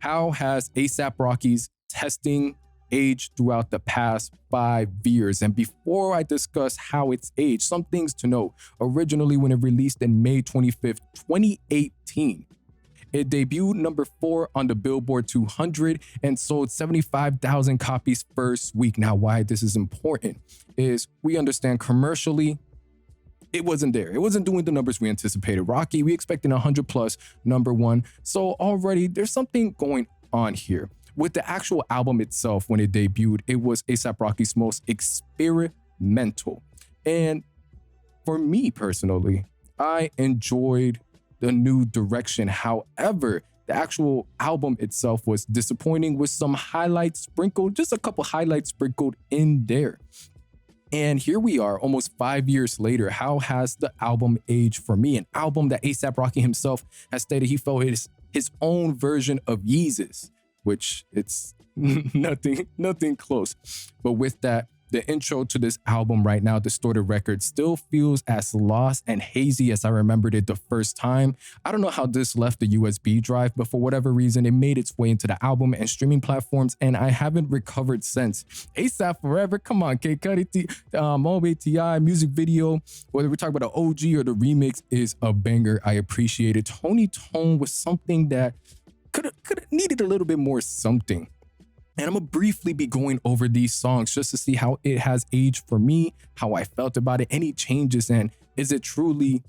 How has ASAP Rocky's testing aged throughout the past 5 years? And before I discuss how it's aged, some things to note. Originally, when it released in May 25th, 2018, it debuted number 4 on the Billboard 200 and sold 75,000 copies first week. Now, why this is important is we understand commercially, it wasn't there. It wasn't doing the numbers we anticipated. Rocky, we expected 100 plus, number 1. So already there's something going on here. With the actual album itself, when it debuted, it was A$AP Rocky's most experimental. And for me personally, I enjoyed the new direction. However, the actual album itself was disappointing with some highlights sprinkled, just a couple highlights sprinkled in there. And here we are almost 5 years later. How has the album aged for me? An album that A$AP Rocky himself has stated he felt is his own version of Yeezus, which it's nothing close. But with that, the intro to this album right now, Distorted Records, still feels as lost and hazy as I remembered it the first time. I don't know how this left the USB drive, but for whatever reason, it made its way into the album and streaming platforms, and I haven't recovered since. ASAP Forever, come on, K Cudi, Mobe T.I. music video, whether we're talking about the OG or the remix, is a banger. I appreciate it. Tony Tone was something that could have needed a little bit more something. And I'm gonna briefly be going over these songs just to see how it has aged for me, how I felt about it, any changes, and is it truly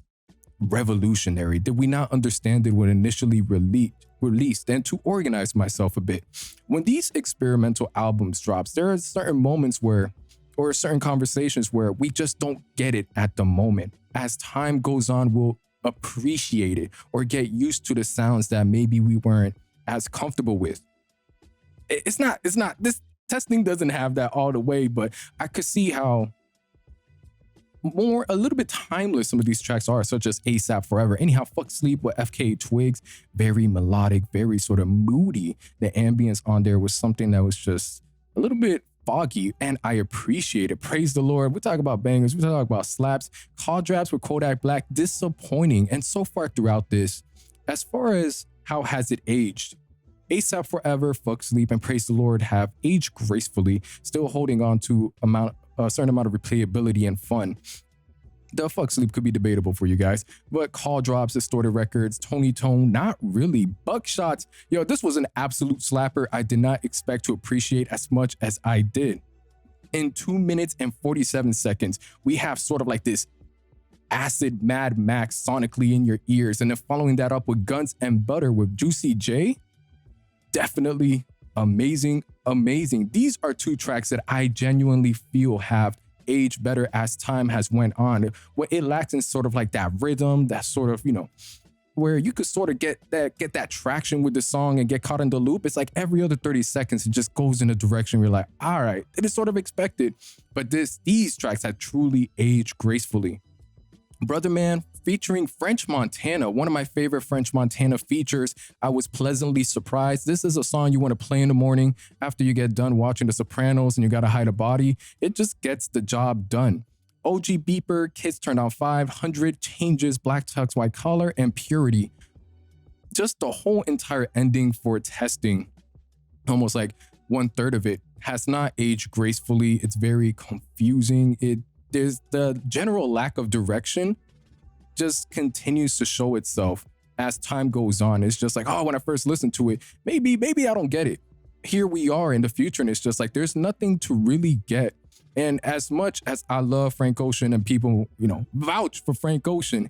revolutionary? Did we not understand it when initially released? And to organize myself a bit, when these experimental albums drops, there are certain moments where, or certain conversations where we just don't get it at the moment. As time goes on, we'll appreciate it or get used to the sounds that maybe we weren't as comfortable with. It's not, this testing doesn't have that all the way, but I could see how a little bit timeless some of these tracks are, such as ASAP Forever. Anyhow, Fuck Sleep with FK Twigs, very melodic, very sort of moody. The ambience on there was something that was just a little bit foggy, and I appreciate it. Praise the Lord. We talk about bangers, we talk about slaps. Call Draps with Kodak Black, disappointing. And so far throughout this, as far as how has it aged, ASAP Forever, Fuck Sleep, and Praise the Lord have aged gracefully, still holding on to a certain amount of replayability and fun. The Fuck Sleep could be debatable for you guys, but Call Drops, Distorted Records, Tony Tone, not really. Buckshots, yo, this was an absolute slapper I did not expect to appreciate as much as I did. In 2 minutes and 47 seconds, we have sort of like this acid Mad Max sonically in your ears, and then following that up with Guns and Butter with Juicy J. Definitely amazing. These are 2 tracks that I genuinely feel have aged better as time has went on. What it lacks in sort of like that rhythm, that sort of, where you could sort of get that traction with the song and get caught in the loop. It's like every other 30 seconds, it just goes in a direction where you're like, all right, it is sort of expected. But these tracks have truly aged gracefully. Brother Man featuring French Montana, one of my favorite French Montana features. I was pleasantly surprised. This is a song you want to play in the morning after you get done watching The Sopranos and you got to hide a body. It just gets the job done. OG Beeper, Kids Turned On 500, Changes, Black Tux, White Collar, and Purity. Just the whole entire ending for Testing, almost like 1/3 of it, has not aged gracefully. It's very confusing. There's the general lack of direction just continues to show itself as time goes on. It's just like, oh, when I first listened to it, maybe I don't get it. Here we are in the future, and it's just like there's nothing to really get. And as much as I love Frank Ocean and people, vouch for Frank Ocean,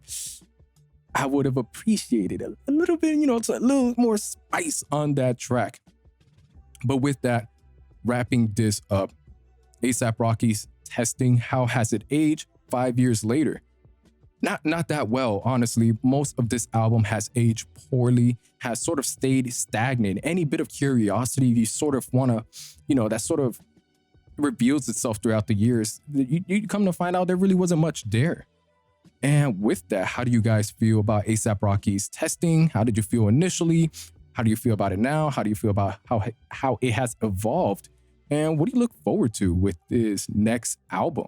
I would have appreciated a little bit, it's a little more spice on that track. But with that, wrapping this up, A$AP Rocky's Testing, how has it aged 5 years later? Not that well, honestly. Most of this album has aged poorly, has sort of stayed stagnant. Any bit of curiosity you sort of want to, that sort of reveals itself throughout the years. You come to find out there really wasn't much there. And with that, how do you guys feel about A$AP Rocky's Testing? How did you feel initially? How do you feel about it now? How do you feel about how it has evolved? And what do you look forward to with this next album?